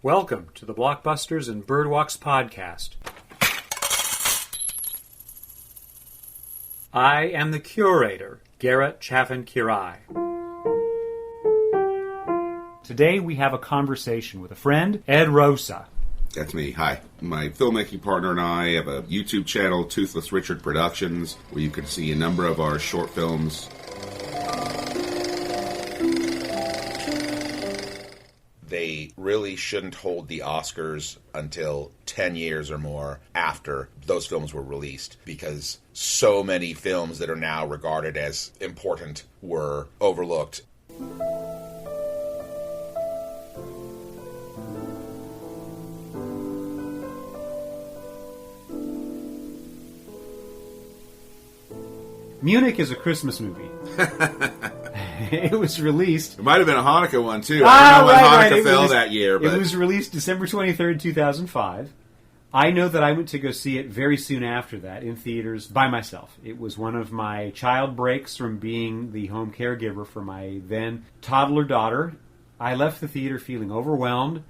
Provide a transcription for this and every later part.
Welcome to the Blockbusters and Birdwalks podcast. I am the curator, Gareth Chaffin-Quiray. Today we have a conversation with a friend, Ed Rosa. That's me. Hi. My filmmaking partner and I have a YouTube channel, Toothless Richard Productions, where you can see a number of our short films. They really shouldn't hold the Oscars until 10 years or more after those films were released, because so many films that are now regarded as important were overlooked. Munich is a Christmas movie. It was released... It might have been a Hanukkah one, too. I don't know when Hanukkah fell that year. But... It was released December 23rd, 2005. I know that I went to go see it very soon after that in theaters by myself. It was one of my child breaks from being the home caregiver for my then toddler daughter. I left the theater feeling overwhelmed,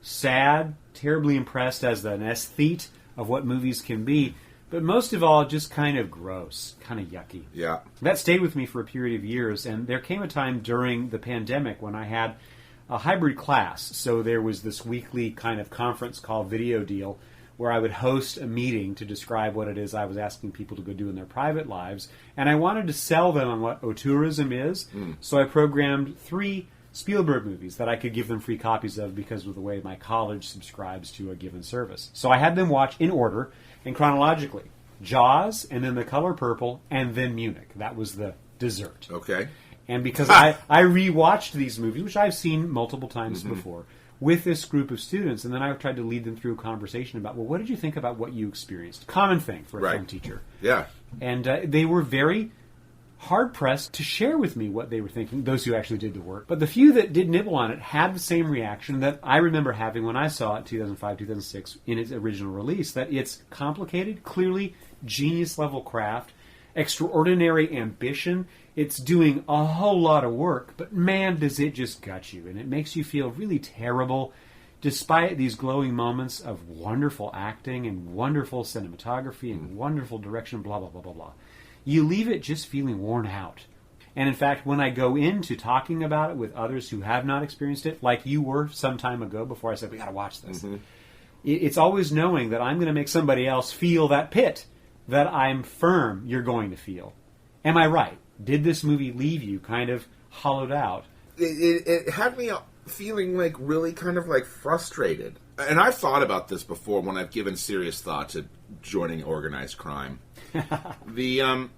sad, terribly impressed as an aesthete of what movies can be, but most of all, just kind of gross, kind of yucky. Yeah. That stayed with me for a period of years, and there came a time during the pandemic when I had a hybrid class. So there was this weekly kind of conference called Video Deal, where I would host a meeting to describe what it is I was asking people to go do in their private lives. And I wanted to sell them on what auteurism is, so I programmed 3 Spielberg movies that I could give them free copies of because of the way my college subscribes to a given service. So I had them watch in order and chronologically. Jaws, and then The Color Purple, and then Munich. That was the dessert. Okay. And because I rewatched these movies, which I've seen multiple times before, with this group of students, and then I tried to lead them through a conversation about, well, what did you think about what you experienced? Common thing for a film teacher. Yeah. And they were very hard-pressed to share with me what they were thinking, those who actually did the work. But the few that did nibble on it had the same reaction that I remember having when I saw it 2005, 2006 in its original release, that it's complicated, clearly genius-level craft, extraordinary ambition. It's doing a whole lot of work, but man, does it just gut you. And it makes you feel really terrible, despite these glowing moments of wonderful acting and wonderful cinematography and wonderful direction, blah, blah, blah, blah, blah. You leave it just feeling worn out. And in fact, when I go into talking about it with others who have not experienced it, like you were some time ago before I said, we got to watch this, it's always knowing that I'm going to make somebody else feel that pit that I'm firm you're going to feel. Am I right? Did this movie leave you kind of hollowed out? It had me feeling like really kind of like frustrated. And I've thought about this before when I've given serious thought to joining organized crime. The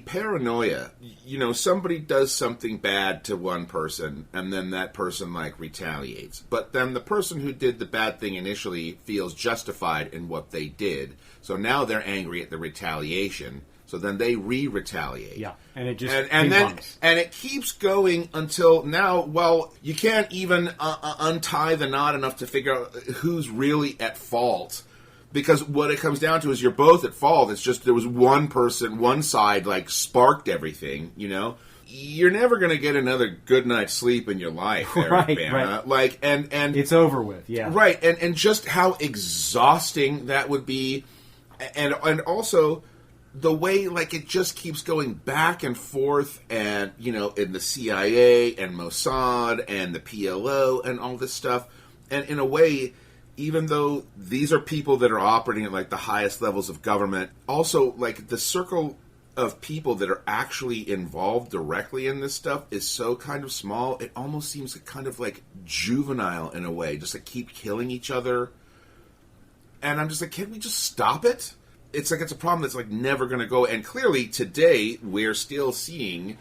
paranoia. You know, somebody does something bad to one person, and then that person like retaliates. But then the person who did the bad thing initially feels justified in what they did. So now they're angry at the retaliation. So then they re-retaliate. Yeah, and it just and it keeps going until now. Well, you can't even untie the knot enough to figure out who's really at fault, because what it comes down to is you're both at fault. It's just there was one person, one side like sparked everything. You know, you're never going to get another good night's sleep in your life, Eric Bana. Right. Like, and it's over with. Yeah, right. And just how exhausting that would be, and also the way, like, it just keeps going back and forth, and, you know, in the CIA and Mossad and the PLO and all this stuff. And in a way, even though these are people that are operating at, like, the highest levels of government, also, like, the circle of people that are actually involved directly in this stuff is so kind of small, it almost seems kind of, like, juvenile in a way. Just, like, keep killing each other. And I'm just like, can't we just stop it? It's like it's a problem that's like never going to go. And clearly today we're still seeing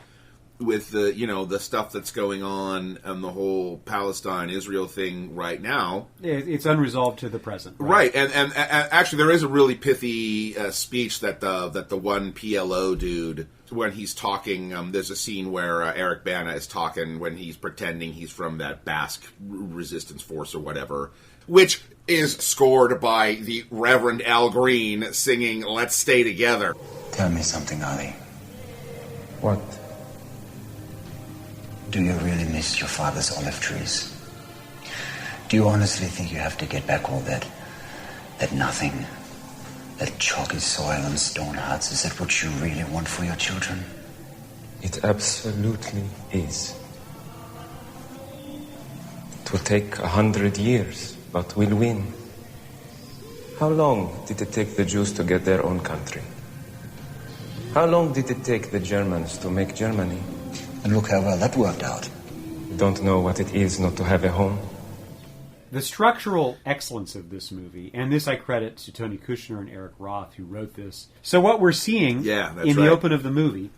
with the, you know, the stuff that's going on and the whole Palestine-Israel thing right now. It's unresolved to the present. Right. And actually there is a really pithy speech that the one PLO dude, when he's talking, there's a scene where Eric Bana is talking when he's pretending he's from that Basque resistance force or whatever, which is scored by the Reverend Al Green singing "Let's Stay Together." Tell me something, Ali. What? Do you really miss your father's olive trees? Do you honestly think you have to get back all that nothing? That chalky soil and stone huts? Is that what you really want for your children? It absolutely is. It will take 100 years, but we'll win. How long did it take the Jews to get their own country? How long did it take the Germans to make Germany? And look how well that worked out. You don't know what it is not to have a home? The structural excellence of this movie, and this I credit to Tony Kushner and Eric Roth, who wrote this. So what we're seeing in the open of the movie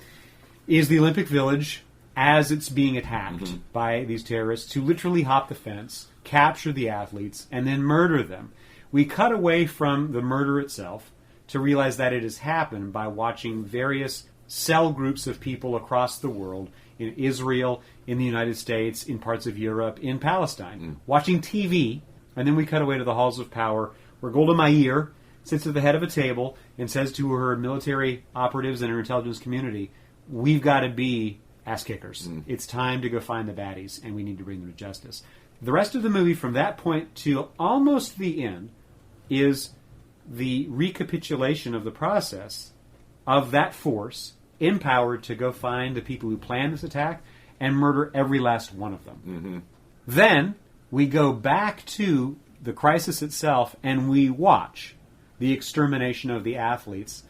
is the Olympic Village as it's being attacked by these terrorists who literally hop the fence, capture the athletes, and then murder them. We cut away from the murder itself to realize that it has happened by watching various cell groups of people across the world, in Israel, in the United States, in parts of Europe, in Palestine, watching TV, and then we cut away to the halls of power, where Golda Meir sits at the head of a table and says to her military operatives and her intelligence community, we've got to be ass kickers. It's time to go find the baddies, and we need to bring them to justice. The rest of the movie, from that point to almost the end, is the recapitulation of the process of that force empowered to go find the people who planned this attack and murder every last one of them. Then we go back to the crisis itself and we watch the extermination of the athletes,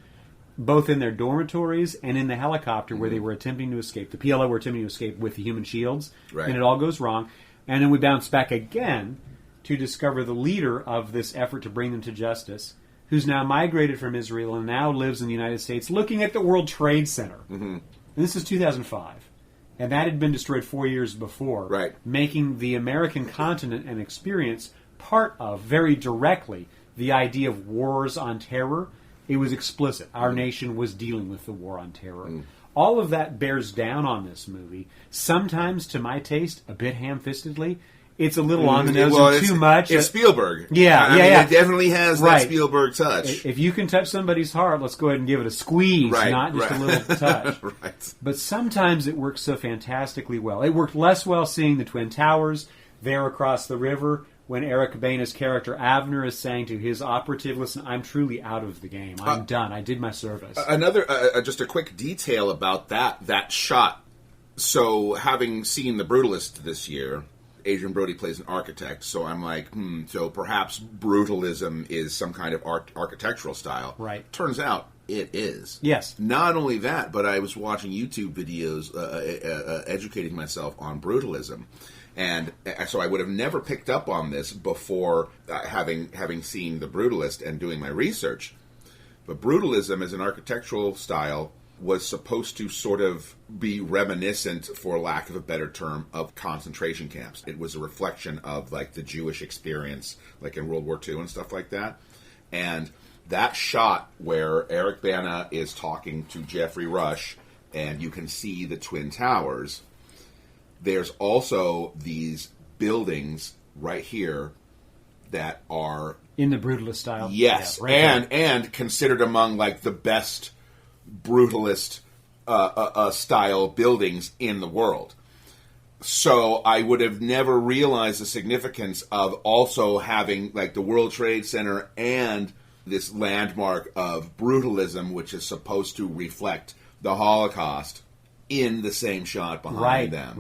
both in their dormitories and in the helicopter where they were attempting to escape. The PLO were attempting to escape with the human shields, and it all goes wrong. And then we bounce back again to discover the leader of this effort to bring them to justice, who's now migrated from Israel and now lives in the United States looking at the World Trade Center. And this is 2005. And that had been destroyed 4 years before, making the American continent and experience part of, very directly, the idea of wars on terror. It was explicit. Our nation was dealing with the war on terror. All of that bears down on this movie, sometimes, to my taste, a bit ham-fistedly. It's a little on the nose and too much. It's Spielberg. Yeah, It definitely has that Spielberg touch. If you can touch somebody's heart, let's go ahead and give it a squeeze, not just a little touch. But sometimes it works so fantastically well. It worked less well seeing the Twin Towers there across the river when Eric Baina's character Avner is saying to his operative, listen, I'm truly out of the game. I'm done. I did my service. Another, just a quick detail about that shot. So, having seen The Brutalist this year, Adrian Brody plays an architect, so I'm like, so perhaps brutalism is some kind of architectural style. Turns out it is. Yes. Not only that, but I was watching YouTube videos educating myself on brutalism. And so I would have never picked up on this before having seen The Brutalist and doing my research. But brutalism as an architectural style was supposed to sort of be reminiscent, for lack of a better term, of concentration camps. It was a reflection of, like, the Jewish experience, like in World War II and stuff like that. And that shot where Eric Bana is talking to Jeffrey Rush, and you can see the Twin Towers, there's also these buildings right here that are... in the brutalist style? Yes, yeah, and considered among, like, the best brutalist style buildings in the world. So I would have never realized the significance of also having, like, the World Trade Center and this landmark of brutalism, which is supposed to reflect the Holocaust, in the same shot behind them.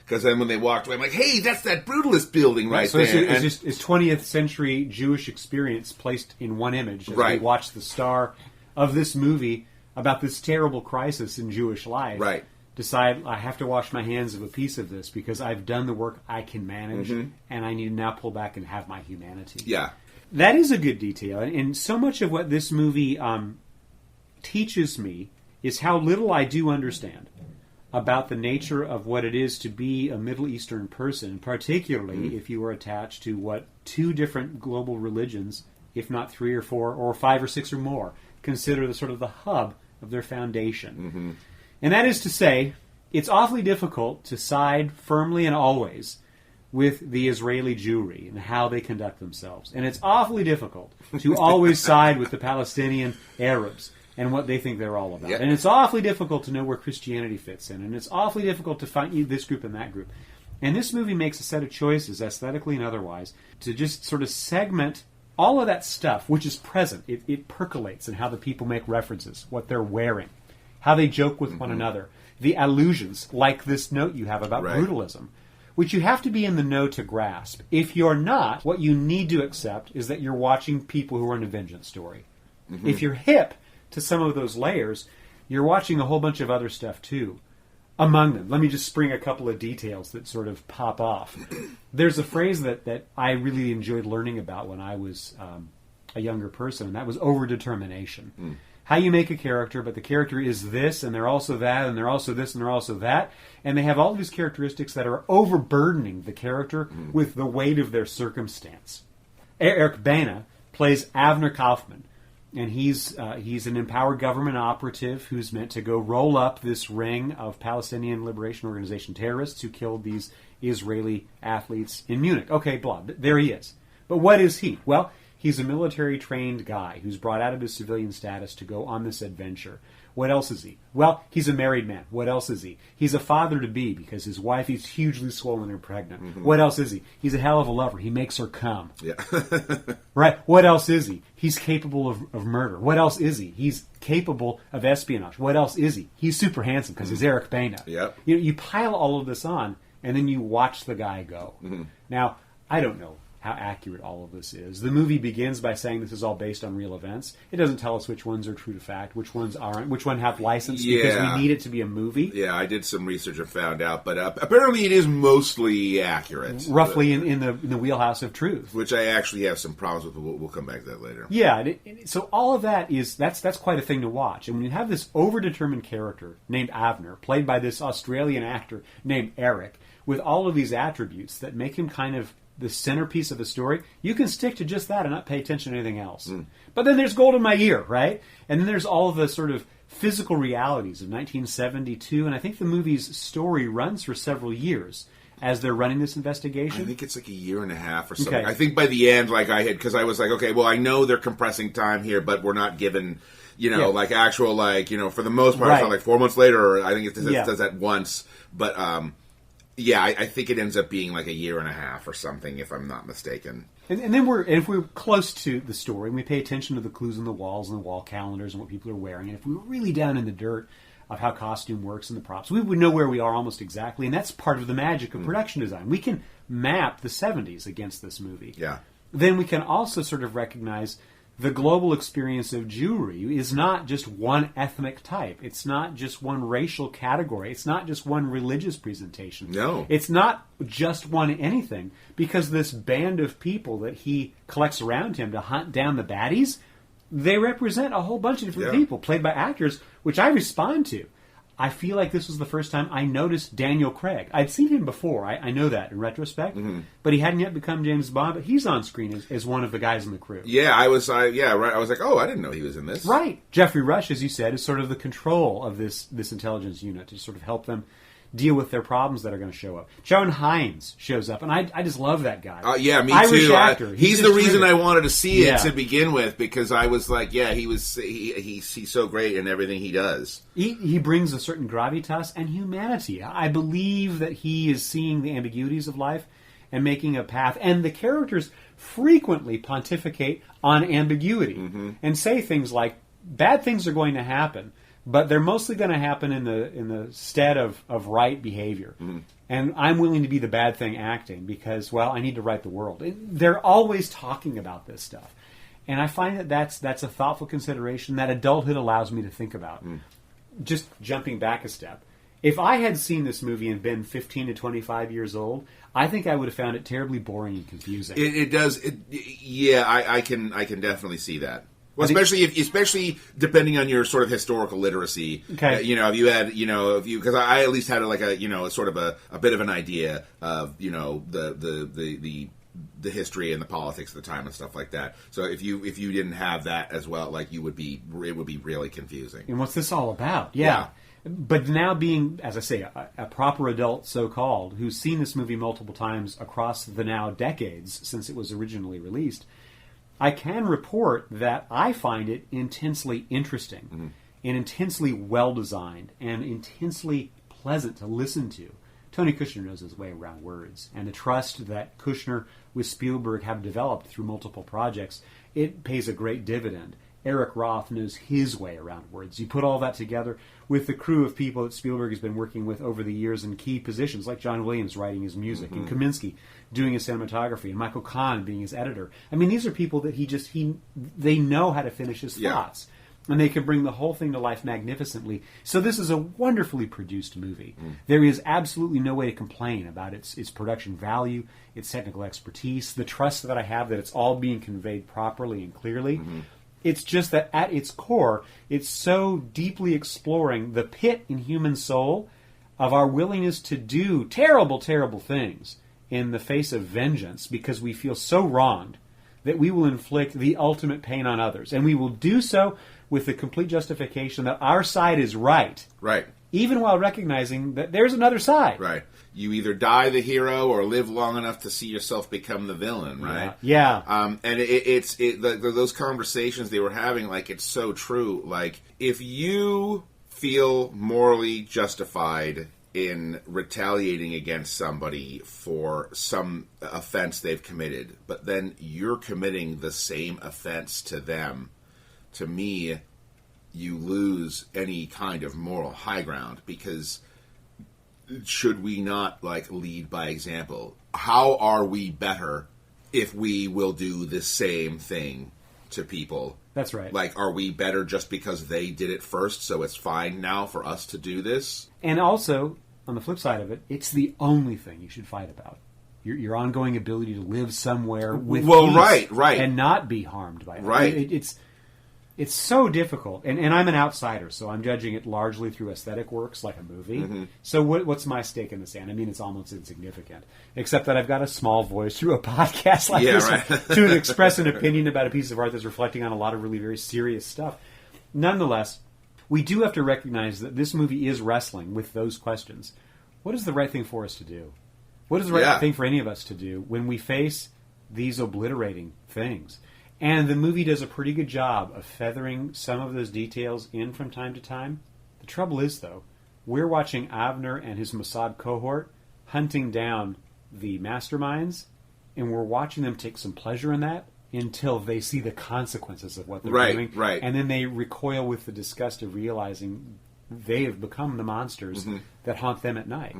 Because then when they walked away, I'm like, hey, that's that brutalist building right so there. It's 20th century Jewish experience placed in one image as we watch the star of this movie about this terrible crisis in Jewish life. Decide, I have to wash my hands of a piece of this because I've done the work I can manage, and I need to now pull back and have my humanity. That is a good detail. And so much of what this movie teaches me is how little I do understand about the nature of what it is to be a Middle Eastern person, particularly if you are attached to what two different global religions, if not 3 or 4 or 5 or 6 or more, consider the sort of the hub of their foundation. And that is to say, it's awfully difficult to side firmly and always with the Israeli Jewry and how they conduct themselves. And it's awfully difficult to always side with the Palestinian Arabs and what they think they're all about. And it's awfully difficult to know where Christianity fits in. And it's awfully difficult to find this group and that group. And this movie makes a set of choices, aesthetically and otherwise, to just sort of segment all of that stuff, which is present. It percolates in how the people make references, what they're wearing, how they joke with one another, the allusions, like this note you have about brutalism, which you have to be in the know to grasp. If you're not, what you need to accept is that you're watching people who are in a vengeance story. If you're hip to some of those layers, you're watching a whole bunch of other stuff too. Among them, let me just spring a couple of details that sort of pop off. There's a phrase that I really enjoyed learning about when I was a younger person, and that was overdetermination. How you make a character, but the character is this, and they're also that, and they're also this, and they're also that, and they have all these characteristics that are overburdening the character with the weight of their circumstance. Herek Bana plays Avner Kaufman, and he's an empowered government operative who's meant to go roll up this ring of Palestinian Liberation Organization terrorists who killed these Israeli athletes in Munich. Okay, blah. There he is. But what is he? Well, he's a military-trained guy who's brought out of his civilian status to go on this adventure. What else is he? Well, he's a married man. What else is he? He's a father-to-be because his wife is hugely swollen and pregnant. What else is he? He's a hell of a lover. He makes her come. Yeah. Right? What else is he? He's capable of murder. What else is he? He's capable of espionage. What else is he? He's super handsome because he's Herek Bana. Yep. You pile all of this on, and then you watch the guy go. Now, I don't know how accurate all of this is. The movie begins by saying this is all based on real events. It doesn't tell us which ones are true to fact, which ones aren't, which one have license because we need it to be a movie. Yeah, I did some research and found out, but apparently it is mostly accurate. Roughly in the wheelhouse of truth. Which I actually have some problems with, but we'll come back to that later. Yeah, so all of that that's quite a thing to watch. And when you have this overdetermined character named Avner, played by this Australian actor named Herek, with all of these attributes that make him kind of the centerpiece of the story, you can stick to just that and not pay attention to anything else. But then there's Gold in My Ear, right? And then there's all of the sort of physical realities of 1972, and I think the movie's story runs for several years as they're running this investigation. I think it's like a year and a half or something. Okay. I think by the end, because I was like, okay, well, I know they're compressing time here, but we're not given, like actual, for the most part, it's not like 4 months later, or I think it does that once, but, I think it ends up being like a year and a half or something, if I'm not mistaken. And then if we're close to the story, and we pay attention to the clues on the walls and the wall calendars and what people are wearing, and if we were really down in the dirt of how costume works and the props, we would know where we are almost exactly, and that's part of the magic of production design. We can map the 70s against this movie. Yeah. Then we can also sort of recognize the global experience of Jewry is not just one ethnic type. It's not just one racial category. It's not just one religious presentation. No. It's not just one anything, because this band of people that he collects around him to hunt down the baddies, they represent a whole bunch of different people, played by actors, which I respond to. I feel like this was the first time I noticed Daniel Craig. I'd seen him before, I know that in retrospect, but he hadn't yet become James Bond, but he's on screen as one of the guys in the crew. Yeah, I was like, oh, I didn't know he was in this. Right. Jeffrey Rush, as you said, is sort of the control of this intelligence unit to sort of help them deal with their problems that are going to show up. Sharon Hines shows up, and I just love that guy. Yeah, me Irish too. Actor. He's the reason I wanted to see it Yeah. to begin with, because I was like, he's so great in everything he does. He brings a certain gravitas and humanity. I believe that he is seeing the ambiguities of life and making a path. And the characters frequently pontificate on ambiguity and say things like, bad things are going to happen, but they're mostly going to happen in the stead of right behavior. And I'm willing to be the bad thing acting because, well, I need to right the world. They're always talking about this stuff. And I find that's a thoughtful consideration that adulthood allows me to think about. Just jumping back a step. If I had seen this movie and been 15 to 25 years old, I think I would have found it terribly boring and confusing. It does. I can definitely see that. Well, especially depending on your sort of historical literacy. Okay. If you had, because I at least had a sort of a bit of an idea of, the history and the politics of the time and stuff like that. So if you didn't have that as well, it would be really confusing. And what's this all about? Yeah. But now being, as I say, a proper adult, so-called, who's seen this movie multiple times across the now decades since it was originally released, I can report that I find it intensely interesting and intensely well-designed and intensely pleasant to listen to Tony Kushner knows his way around words. And the trust that Kushner with Spielberg have developed through multiple projects, it pays a great dividend. Eric Roth knows his way around words. You put all that together with the crew of people that Spielberg has been working with over the years in key positions, like John Williams writing his music, and Kaminsky doing his cinematography, and Michael Kahn being his editor. I mean, these are people that they know how to finish his thoughts. And they can bring the whole thing to life magnificently. So this is a wonderfully produced movie. There is absolutely no way to complain about its production value, its technical expertise, the trust that I have that it's all being conveyed properly and clearly. It's just that at its core, it's so deeply exploring the pit in human soul of our willingness to do terrible, terrible things in the face of vengeance because we feel so wronged that we will inflict the ultimate pain on others. And we will do so with the complete justification that our side is right. Right. Even while recognizing that there's another side. Right. You either die the hero or live long enough to see yourself become the villain, right? Yeah. And those conversations they were having, like, it's so true. Like, if you feel morally justified in retaliating against somebody for some offense they've committed, but then you're committing the same offense to them, to me, you lose any kind of moral high ground, because should we not, like, lead by example? How are we better if we will do the same thing to people? That's right. Like, are we better just because they did it first, so it's fine now for us to do this? And also, on the flip side of it, it's the only thing you should fight about. Your ongoing ability to live somewhere with peace right. and not be harmed by it. Right. It's so difficult. And I'm an outsider, so I'm judging it largely through aesthetic works like a movie. So what's my stake in the sand? I mean, it's almost insignificant. Except that I've got a small voice through a podcast like this to express an opinion about a piece of art that's reflecting on a lot of really very serious stuff. Nonetheless, we do have to recognize that this movie is wrestling with those questions. What is the right thing for us to do? What is the right thing for any of us to do when we face these obliterating things? And the movie does a pretty good job of feathering some of those details in from time to time. The trouble is, though, we're watching Avner and his Mossad cohort hunting down the masterminds, and we're watching them take some pleasure in that until they see the consequences of what they're doing. Right. And then they recoil with the disgust of realizing they have become the monsters that haunt them at night.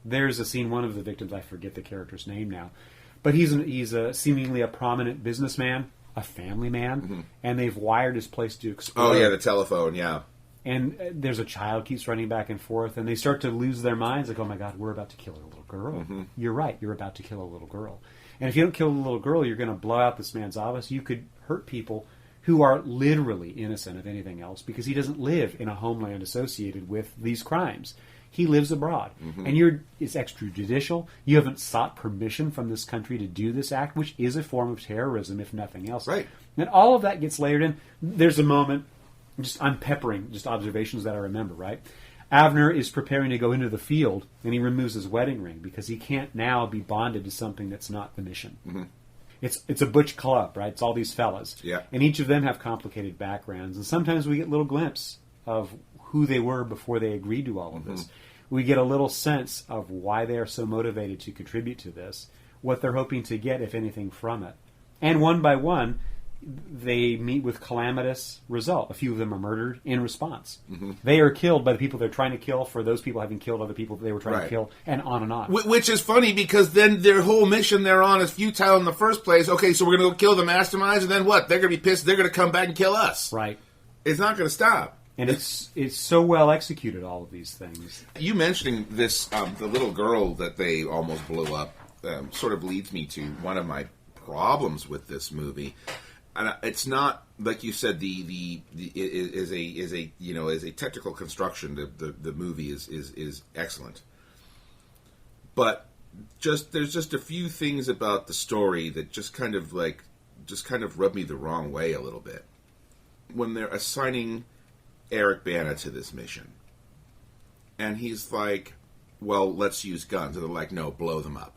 There's a scene, one of the victims, I forget the character's name now, but he's seemingly a prominent businessman, a family man, and they've wired his place to explode. Oh, yeah, the telephone, yeah. And there's a child keeps running back and forth, and they start to lose their minds, like, oh my God, we're about to kill a little girl. You're right, you're about to kill a little girl. And if you don't kill the little girl, you're going to blow out this man's office. You could hurt people who are literally innocent of anything else, because he doesn't live in a homeland associated with these crimes. He lives abroad. And it's extrajudicial. You haven't sought permission from this country to do this act, which is a form of terrorism, if nothing else. Right. And all of that gets layered in. There's a moment, I'm peppering just observations that I remember, right? Avner is preparing to go into the field, and he removes his wedding ring because he can't now be bonded to something that's not the mission. It's a butch club, right? It's all these fellas. Yeah. And each of them have complicated backgrounds. And sometimes we get little glimpse of who they were before they agreed to all of this. We get a little sense of why they are so motivated to contribute to this, what they're hoping to get, if anything, from it. And one by one, they meet with calamitous result. A few of them are murdered in response. They are killed by the people they're trying to kill for those people having killed other people that they were trying to kill, and on and on. Which is funny, because then their whole mission they're on is futile in the first place. Okay, so we're going to go kill the masterminds, and then what? They're going to be pissed. They're going to come back and kill us. Right. It's not going to stop. And it's so well executed, all of these things. You mentioning this, the little girl that they almost blew up, sort of leads me to one of my problems with this movie. And it's not, like you said, is a technical construction. The movie is excellent, but there's just a few things about the story that just kind of rub me the wrong way a little bit. When they're assigning Eric Bana to this mission, and he's like, well, let's use guns. And they're like, no, blow them up.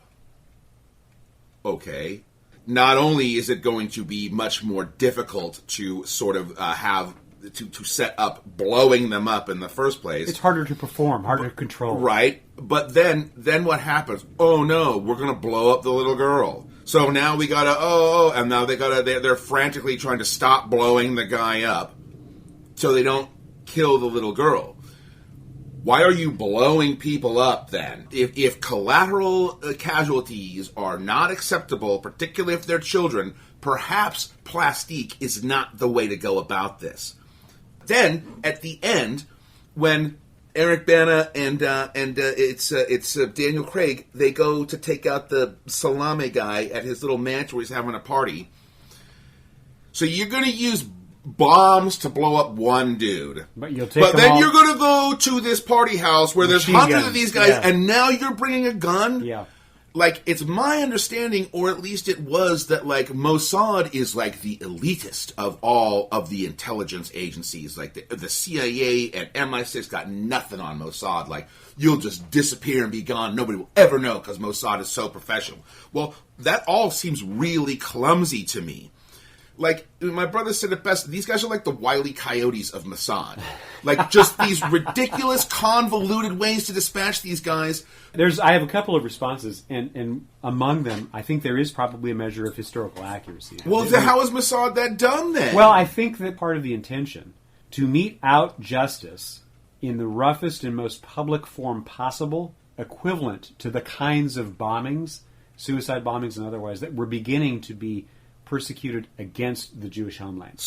Okay. Not only is it going to be much more difficult to sort of have to set up blowing them up in the first place. It's harder to perform, harder to control. Right. But then what happens? Oh no, we're going to blow up the little girl. So now we got to, and now they're frantically trying to stop blowing the guy up so they don't kill the little girl. Why are you blowing people up then? If collateral casualties are not acceptable, particularly if they're children, perhaps plastique is not the way to go about this. Then, at the end, when Eric Bana and it's Daniel Craig, they go to take out the salami guy at his little mansion where he's having a party. So you're going to use bombs to blow up one dude. But you'll take then you're going to go to this party house where there's hundreds of these guys, and now you're bringing a gun? Yeah. Like, it's my understanding, or at least it was, that, like, Mossad is, like, the elitist of all of the intelligence agencies. Like, the CIA and MI6 got nothing on Mossad. Like, you'll just disappear and be gone. Nobody will ever know because Mossad is so professional. Well, that all seems really clumsy to me. Like, my brother said it best, these guys are like the Wile E. Coyotes of Mossad. Like, just these ridiculous, convoluted ways to dispatch these guys. I have a couple of responses, and among them, I think there is probably a measure of historical accuracy. Well, how is Mossad that dumb, then? Well, I think that part of the intention, to mete out justice in the roughest and most public form possible, equivalent to the kinds of bombings, suicide bombings and otherwise, that were beginning to be persecuted against the Jewish homeland.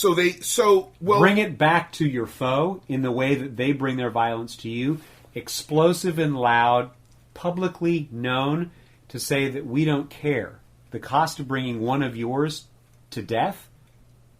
Bring it back to your foe in the way that they bring their violence to you, explosive and loud, publicly known, to say that we don't care. The cost of bringing one of yours to death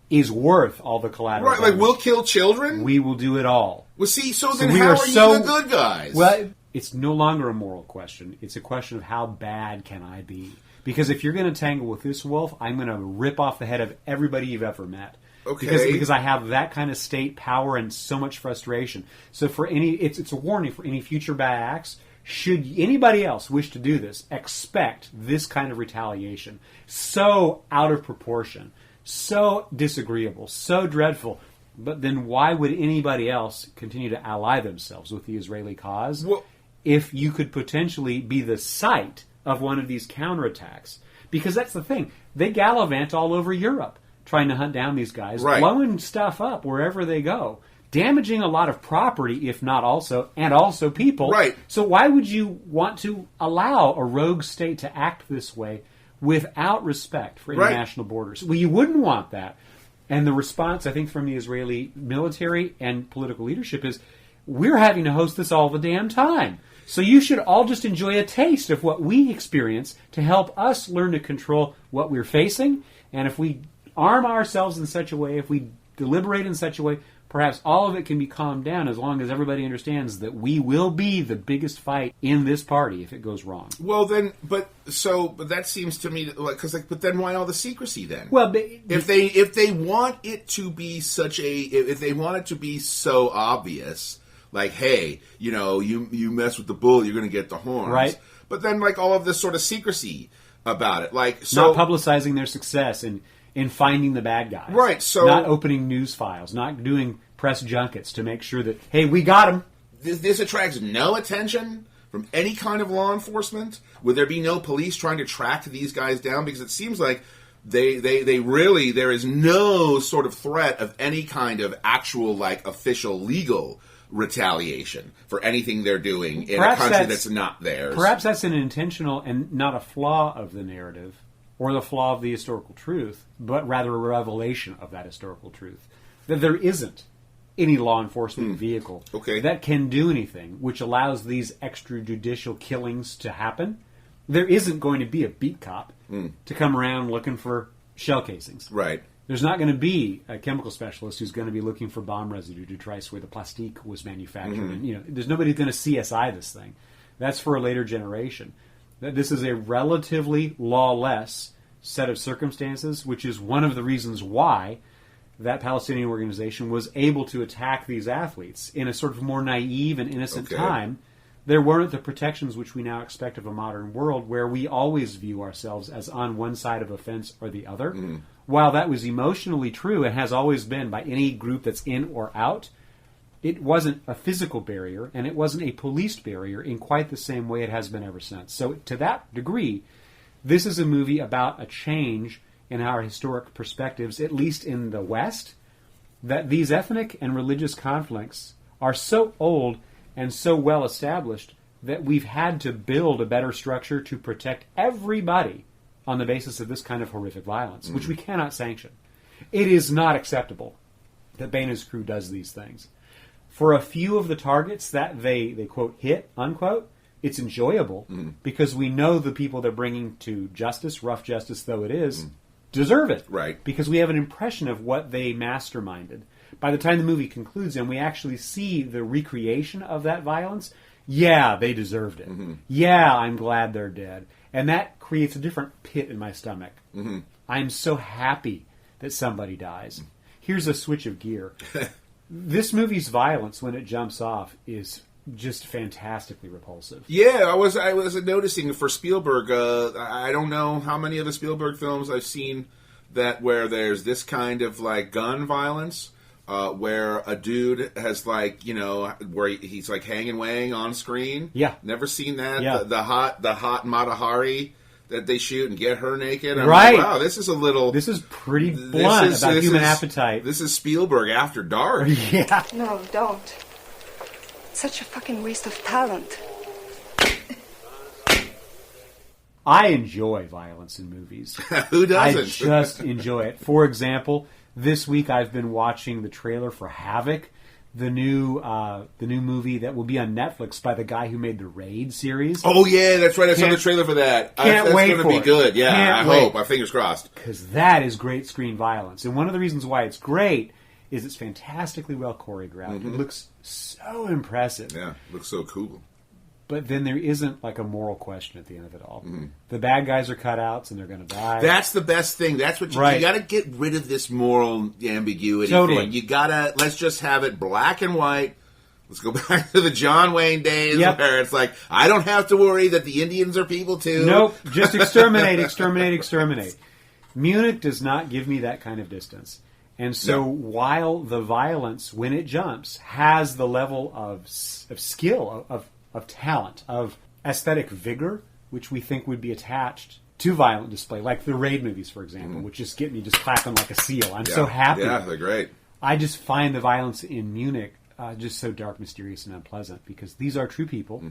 is worth all the collateral. Right, like we'll kill children? We will do it all. Well, see, then how are you the good guys? Well, it's no longer a moral question. It's a question of how bad can I be? Because if you're going to tangle with this wolf, I'm going to rip off the head of everybody you've ever met. Okay. Because I have that kind of state power and so much frustration. So it's a warning for any future bad acts. Should anybody else wish to do this, expect this kind of retaliation. So out of proportion, so disagreeable, so dreadful. But then why would anybody else continue to ally themselves with the Israeli cause if you could potentially be the site of one of these counterattacks? Because that's the thing. They gallivant all over Europe trying to hunt down these guys, blowing stuff up wherever they go, damaging a lot of property, if not also people. Right. So why would you want to allow a rogue state to act this way without respect for international borders? Well, you wouldn't want that. And the response, I think, from the Israeli military and political leadership is, we're having to host this all the damn time. So you should all just enjoy a taste of what we experience to help us learn to control what we're facing. And if we arm ourselves in such a way, if we deliberate in such a way, perhaps all of it can be calmed down as long as everybody understands that we will be the biggest fight in this party if it goes wrong. Well, then, but that seems to me but then why all the secrecy then? Well, if they want it to be if they want it to be so obvious, like, hey, you mess with the bull, you're going to get the horns, right? But then, like, all of this sort of secrecy about it, like, not publicizing their success in finding the bad guys, right? So not opening news files, not doing press junkets to make sure that, hey, we got them. This attracts no attention from any kind of law enforcement. Would there be no police trying to track these guys down? Because it seems like they really, there is no sort of threat of any kind of actual, like, official legal retaliation for anything they're doing in a country that's not theirs. Perhaps that's an intentional and not a flaw of the narrative or the flaw of the historical truth, but rather a revelation of that historical truth. That there isn't any law enforcement vehicle that can do anything which allows these extrajudicial killings to happen. There isn't going to be a beat cop to come around looking for shell casings. Right. There's not going to be a chemical specialist who's going to be looking for bomb residue to trace where the plastique was manufactured. And, there's nobody going to CSI this thing. That's for a later generation. This is a relatively lawless set of circumstances, which is one of the reasons why that Palestinian organization was able to attack these athletes in a sort of more naive and innocent time There weren't the protections which we now expect of a modern world where we always view ourselves as on one side of a fence or the other. While that was emotionally true and has always been by any group that's in or out, it wasn't a physical barrier and it wasn't a policed barrier in quite the same way it has been ever since. So to that degree, this is a movie about a change in our historic perspectives, at least in the West, that these ethnic and religious conflicts are so old and so well established that we've had to build a better structure to protect everybody on the basis of this kind of horrific violence, which we cannot sanction. It is not acceptable that Baina's crew does these things. For a few of the targets that they quote, hit, unquote, it's enjoyable because we know the people they're bringing to justice, rough justice though it is, deserve it. Right. Because we have an impression of what they masterminded. By the time the movie concludes and we actually see the recreation of that violence, yeah, they deserved it. Yeah, I'm glad they're dead. And that creates a different pit in my stomach. I'm so happy that somebody dies. Here's a switch of gear. This movie's violence, when it jumps off, is just fantastically repulsive. Yeah, I was noticing for Spielberg. I don't know how many of the Spielberg films I've seen where there's this kind of like gun violence, where a dude has like where he's like hanging weighing on screen. Yeah, never seen that. Yeah. The hot Mata Hari that they shoot and get her naked. I'm right. like, wow, this is pretty blunt about human appetite. This is Spielberg after dark. Yeah. No, don't. Such a fucking waste of talent. I enjoy violence in movies. Who doesn't? I just enjoy it. For example, this week I've been watching the trailer for Havoc, the new movie that will be on Netflix by the guy who made the Raid series. Oh yeah, that's right. I saw the trailer for that. Can't wait That's for going to it. be good. Yeah, Can't I wait. hope. My fingers crossed. Because that is great screen violence. And one of the reasons why it's great is it's fantastically well choreographed. It looks so impressive. Yeah, looks so cool. But then there isn't like a moral question at the end of it all. The bad guys are cutouts and they're going to die. That's the best thing. That's what you got to get rid of this moral ambiguity Totally. thing. You got to let's just have it black and white. Let's go back to the John Wayne days where it's like I don't have to worry that the Indians are people too. Nope, just exterminate, exterminate, exterminate. Munich does not give me that kind of distance. And so while the violence, when it jumps, has the level of skill, of talent, of aesthetic vigor, which we think would be attached to violent display, like the Raid movies, for example, which just get me just clapping like a seal. I'm so happy. Yeah, they're great. I just find the violence in Munich just so dark, mysterious, and unpleasant because these are true people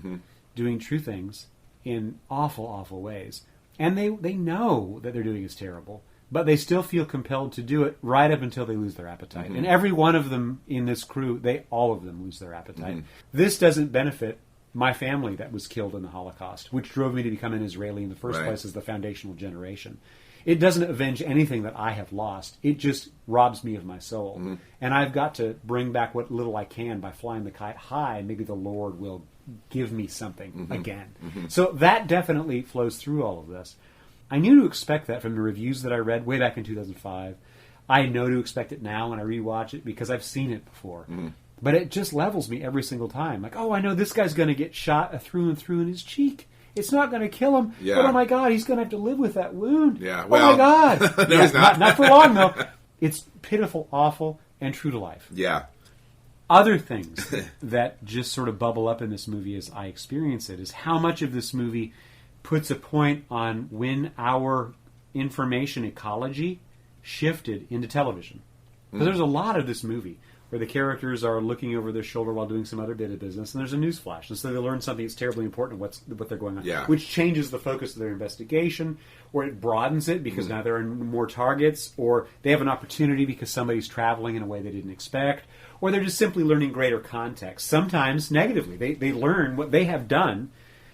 doing true things in awful, awful ways. And they know that they're doing is terrible, but they still feel compelled to do it right up until they lose their appetite. And every one of them in this crew, all of them lose their appetite. This doesn't benefit my family that was killed in the Holocaust, which drove me to become an Israeli in the first place as the foundational generation. It doesn't avenge anything that I have lost. It just robs me of my soul. And I've got to bring back what little I can by flying the kite high. Maybe the Lord will give me something again. So that definitely flows through all of this. I knew to expect that from the reviews that I read way back in 2005. I know to expect it now when I rewatch it because I've seen it before. But it just levels me every single time. Like, oh, I know this guy's going to get shot through and through in his cheek. It's not going to kill him. Yeah. But oh my God, he's going to have to live with that wound. Yeah. Oh my God. No, he's not. Not for long, though. It's pitiful, awful, and true to life. Yeah. Other things that just sort of bubble up in this movie as I experience it is how much of this movie puts a point on when our information ecology shifted into television. Because there's a lot of this movie where the characters are looking over their shoulder while doing some other bit of business, and there's a news flash, and so they learn something that's terribly important what they're going on, which changes the focus of their investigation, or it broadens it because now there are more targets, or they have an opportunity because somebody's traveling in a way they didn't expect, or they're just simply learning greater context. Sometimes negatively. They learn what they have done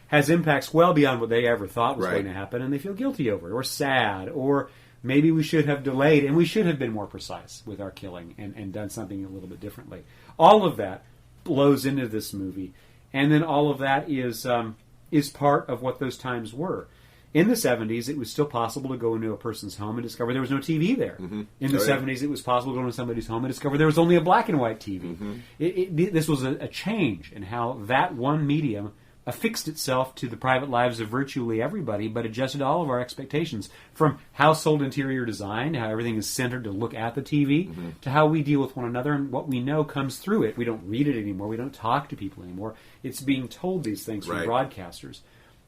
has impacts well beyond what they ever thought was going to happen, and they feel guilty over it, or sad, or maybe we should have delayed, and we should have been more precise with our killing and done something a little bit differently. All of that blows into this movie, and then all of that is part of what those times were. In the 70s, it was still possible to go into a person's home and discover there was no TV there. In the 70s, it was possible to go into somebody's home and discover there was only a black and white TV. This was a change in how that one medium affixed itself to the private lives of virtually everybody, but adjusted all of our expectations, from household interior design, how everything is centered to look at the TV, to how we deal with one another, and what we know comes through it. We don't read it anymore. We don't talk to people anymore. It's being told these things from broadcasters.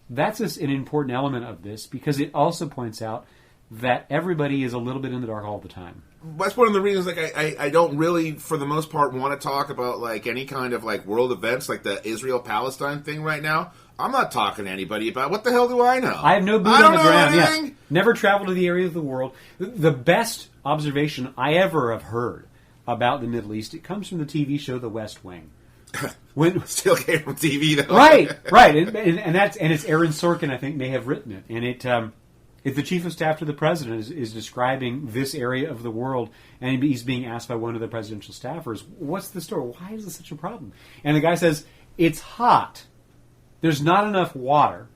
That's an important element of this, because it also points out that everybody is a little bit in the dark all the time. That's one of the reasons, like, I don't really, for the most part, want to talk about, like, any kind of, like, world events, like the Israel-Palestine thing right now. I'm not talking to anybody about, what the hell do I know? I have no boot on the ground. Yeah. Never traveled to the area of the world. The best observation I ever have heard about the Middle East, it comes from the TV show The West Wing. Still came from TV, though. Right. And it's Aaron Sorkin, I think, may have written it. And it's the chief of staff to the president is describing this area of the world, and he's being asked by one of the presidential staffers, what's the story? Why is this such a problem? And the guy says, it's hot. There's not enough water,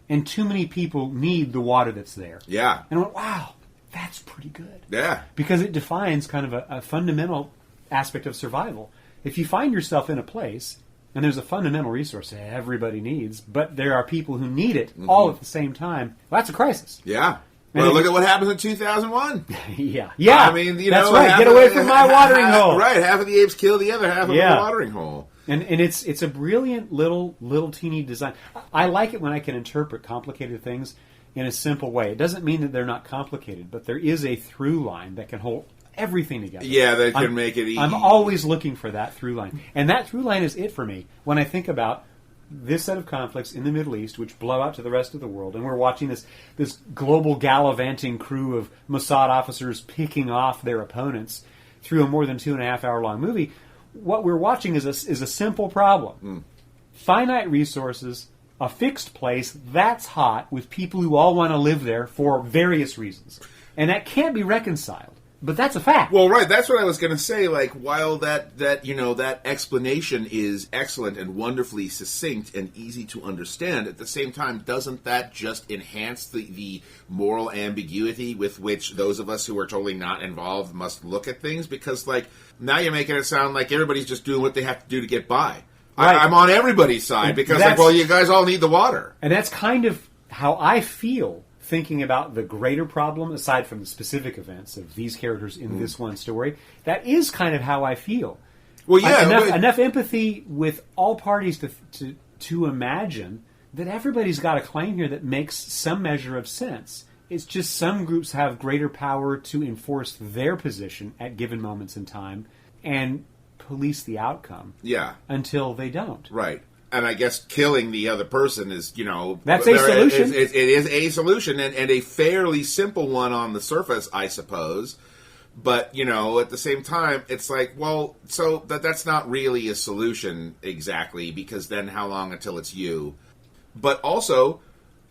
and too many people need the water that's there. Yeah. And I went, wow, that's pretty good. Yeah. Because it defines kind of a fundamental aspect of survival. If you find yourself in a place, and there's a fundamental resource that everybody needs, but there are people who need it all at the same time, well, that's a crisis. Yeah. Well, look at what happens in 2001. Yeah. I mean, that's right. Get away from my watering hole. Right. Half of the apes kill the other half of the watering hole. And it's a brilliant little teeny design. I like it when I can interpret complicated things in a simple way. It doesn't mean that they're not complicated, but there is a through line that can hold everything together. Yeah, that can make it easy. I'm always looking for that through line. And that through line is it for me when I think about this set of conflicts in the Middle East, which blow out to the rest of the world, and we're watching this global gallivanting crew of Mossad officers picking off their opponents through a more than 2.5 hour long movie. What we're watching is a simple problem. Finite resources, a fixed place that's hot with people who all want to live there for various reasons. And that can't be reconciled. But that's a fact. Well, right. That's what I was going to say. Like, while that explanation is excellent and wonderfully succinct and easy to understand, at the same time, doesn't that just enhance the moral ambiguity with which those of us who are totally not involved must look at things? Because, like, now you're making it sound like everybody's just doing what they have to do to get by. Right. I'm on everybody's side because, like, well, you guys all need the water. And that's kind of how I feel thinking about the greater problem, aside from the specific events of these characters in this one story. That is kind of how I feel. Well, yeah, enough empathy with all parties to imagine that everybody's got a claim here that makes some measure of sense. It's just some groups have greater power to enforce their position at given moments in time and police the outcome. Yeah. Until they don't. Right. And I guess killing the other person is, that's a solution. It is a solution, and a fairly simple one on the surface, I suppose. But, at the same time, it's like, well, so that's not really a solution exactly, because then how long until it's you? But also,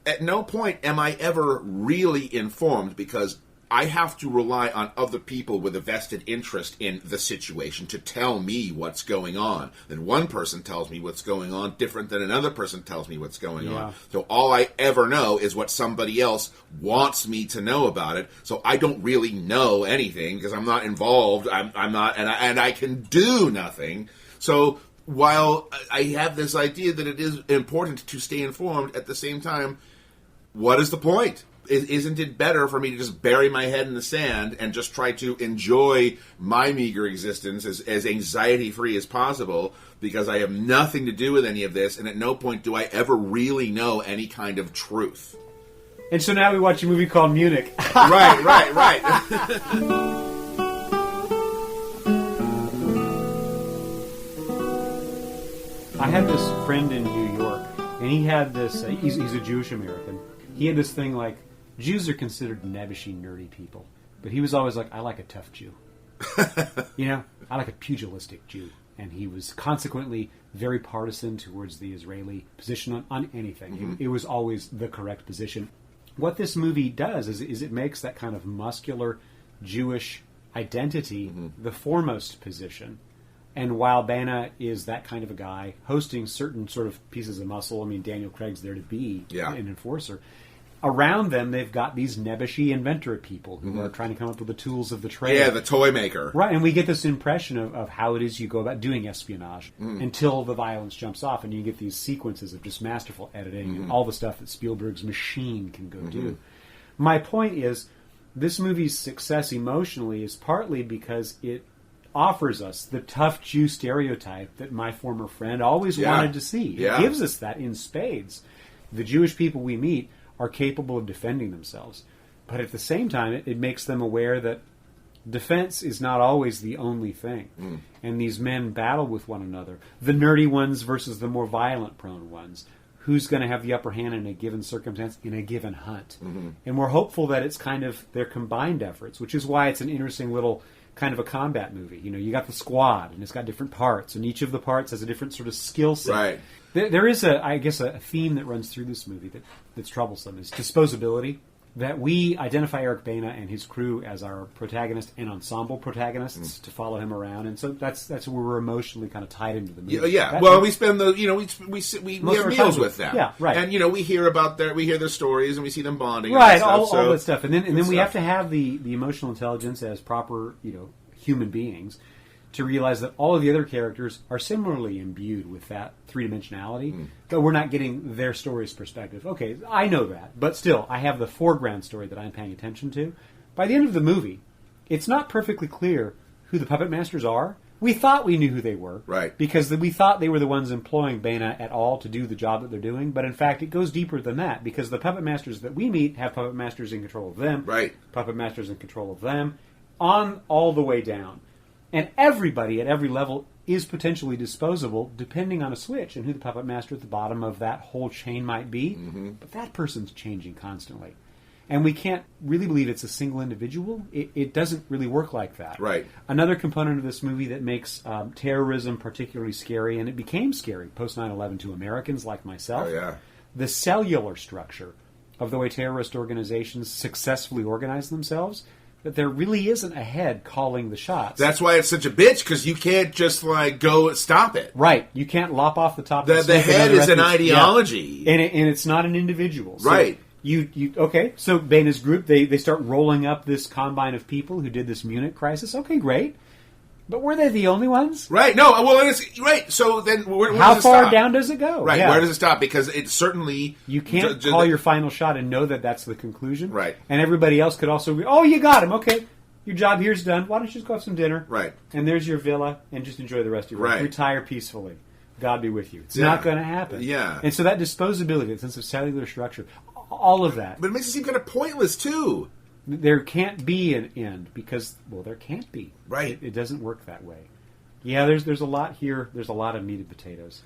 at no point am I ever really informed, because I have to rely on other people with a vested interest in the situation to tell me what's going on. Then one person tells me what's going on different than another person tells me what's going on. So all I ever know is what somebody else wants me to know about it. So I don't really know anything because I'm not involved. I'm not, and I can do nothing. So while I have this idea that it is important to stay informed, at the same time, what is the point? Isn't it better for me to just bury my head in the sand and just try to enjoy my meager existence as anxiety-free as possible, because I have nothing to do with any of this, and at no point do I ever really know any kind of truth. And so now we watch a movie called Munich. Right. I had this friend in New York, and he had this, he's a Jewish American. He had this thing like, Jews are considered nebbishy, nerdy people. But he was always like, I like a tough Jew. I like a pugilistic Jew. And he was consequently very partisan towards the Israeli position on anything. Mm-hmm. It was always the correct position. What this movie does is it makes that kind of muscular Jewish identity the foremost position. And while Bana is that kind of a guy, hosting certain sort of pieces of muscle, I mean, Daniel Craig's there to be an enforcer. around them, they've got these nebbishy inventor people who are trying to come up with the tools of the trade. Yeah, the toy maker. Right, and we get this impression of how it is you go about doing espionage until the violence jumps off, and you get these sequences of just masterful editing and all the stuff that Spielberg's machine can go do. My point is, this movie's success emotionally is partly because it offers us the tough Jew stereotype that my former friend always wanted to see. It gives us that in spades. The Jewish people we meet are capable of defending themselves. But at the same time, it makes them aware that defense is not always the only thing. And these men battle with one another. The nerdy ones versus the more violent-prone ones. Who's going to have the upper hand in a given circumstance, in a given hunt? And we're hopeful that it's kind of their combined efforts, which is why it's an interesting little kind of a combat movie. You know, you got the squad, and it's got different parts, and each of the parts has a different sort of skill set. Right. There is, I guess, a theme that runs through this movie that's troublesome. Is disposability. That we identify Eric Bana and his crew as our protagonist and ensemble protagonists to follow him around, and so that's where we're emotionally kind of tied into the movie. Yeah. Well, we spend we have meals with them. Yeah, right. And we hear about their stories, and we see them bonding. Right, and all stuff, that stuff, and then we stuff. have to have the emotional intelligence as proper human beings to realize that all of the other characters are similarly imbued with that three-dimensionality, but we're not getting their story's perspective. Okay, I know that, but still, I have the foreground story that I'm paying attention to. By the end of the movie, it's not perfectly clear who the puppet masters are. We thought we knew who they were, right? Because we thought they were the ones employing Bana at all to do the job that they're doing, but in fact, it goes deeper than that, because the puppet masters that we meet have puppet masters in control of them, right? Puppet masters in control of them, on all the way down. And everybody at every level is potentially disposable, depending on a switch and who the puppet master at the bottom of that whole chain might be. But that person's changing constantly. And we can't really believe it's a single individual. It doesn't really work like that. Right. Another component of this movie that makes terrorism particularly scary, and it became scary post 9/11 to Americans like myself, the cellular structure of the way terrorist organizations successfully organize themselves, that there really isn't a head calling the shots. That's why it's such a bitch, because you can't just go stop it. Right. You can't lop off the top. The head is an ideology, and it's not an individual. So right. Okay. So Bana's group they start rolling up this combine of people who did this Munich crisis. Okay, great. But were they the only ones? Right. No. Well, it's right. So then, where how does it far stop? down does it go? Right. Yeah. Where does it stop? Because it certainly you can't call your final shot and know that that's the conclusion. Right. And everybody else could also be, oh, you got him. Okay, your job here's done. Why don't you just go have some dinner? Right. And there's your villa, and just enjoy the rest of your life. Right. Retire peacefully. God be with you. It's not going to happen. Yeah. And so that disposability, that sense of cellular structure, all of that. But it makes it seem kind of pointless too. There can't be an end because, well, there can't be. Right. It doesn't work that way. Yeah, there's a lot here. There's a lot of meated potatoes.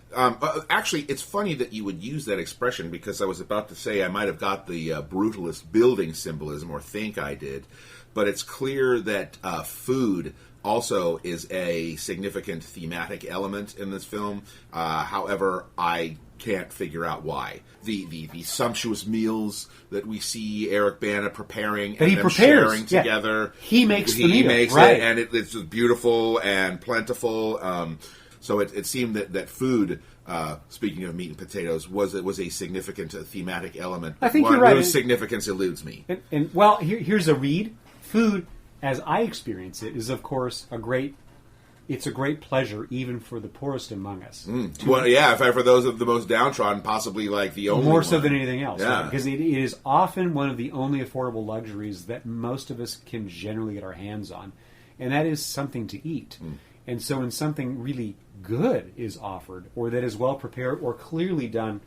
Actually, it's funny that you would use that expression, because I was about to say I might have got the brutalist building symbolism, or think I did, but it's clear that food also is a significant thematic element in this film. However, I can't figure out why. The sumptuous meals that we see Eric Bana preparing that and them sharing together. He makes the meal. He makes right. it, and it's beautiful and plentiful. So it seemed that food, speaking of meat and potatoes, was a significant thematic element. I think you're right. Whose significance eludes me. And well, here's a read. Food, as I experience it, is of course it's a great pleasure even for the poorest among us. Well, yeah, for those of the most downtrodden, possibly like the only more so one. than anything else. Yeah. Right? Because it is often one of the only affordable luxuries that most of us can generally get our hands on, and that is something to eat. And so when something really good is offered, or that is well prepared, or clearly done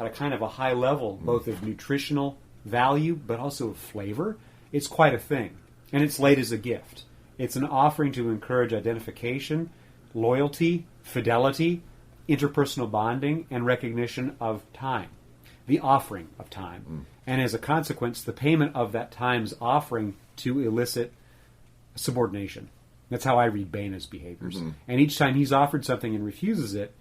at a kind of a high level, both of nutritional value but also of flavor, it's quite a thing. And it's laid as a gift. It's an offering to encourage identification, loyalty, fidelity, interpersonal bonding, and recognition of time. The offering of time. And as a consequence, the payment of that time's offering to elicit subordination. That's how I read Bana's behaviors. And each time he's offered something and refuses it,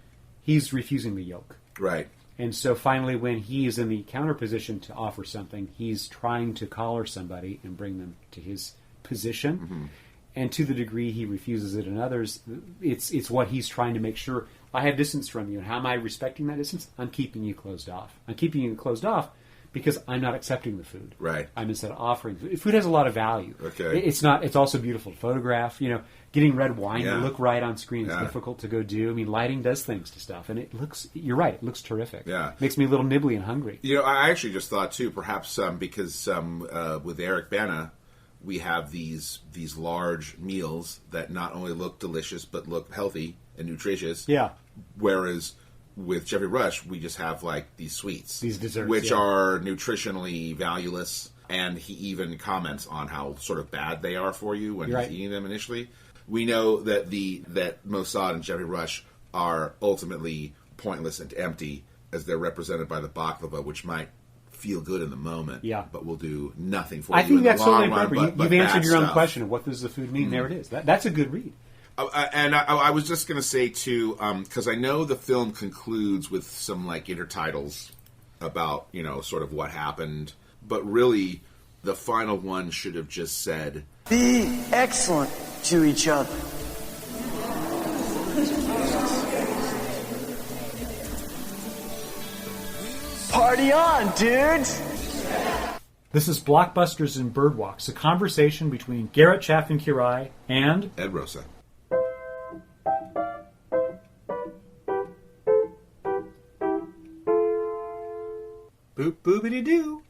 he's refusing the yoke. Right. And so finally, when he is in the counter position to offer something, he's trying to collar somebody and bring them to his position. And to the degree he refuses it in others, it's what he's trying to make sure, I have distance from you. And how am I respecting that distance? I'm keeping you closed off. I'm keeping you closed off because I'm not accepting the food. Right. I'm instead offering food. Food has a lot of value. Okay. It's not. It's also beautiful to photograph. You know, getting red wine to Yeah. look right on screen is Yeah. difficult to go do. I mean, lighting does things to stuff, and it looks. You're right. It looks terrific. Yeah. Makes me a little nibbly and hungry. You know, I actually just thought too, perhaps because with Eric Bana, we have these large meals that not only look delicious but look healthy and nutritious. Yeah. Whereas with Jeffrey Rush, we just have like these sweets, These desserts, which yeah. are nutritionally valueless, and he even comments on how sort of bad they are for you when You're he's right. eating them initially. We know that that Mossad and Jeffrey Rush are ultimately pointless and empty, as they're represented by the baklava, which might feel good in the moment, Yeah. but will do nothing for I you think in that's the long totally run. appropriate. But You've answered bad your own stuff. question of what does the food mean. There it is. That's a good read. And I was just going to say, too, because I know the film concludes with some, like, intertitles about, you know, sort of what happened. But really, the final one should have just said, Be excellent to each other. Party on, dudes! This is Blockbusters and Birdwalks, a conversation between Gareth Chaffin-Quiray and Ed Rosa. Boop boopity doo.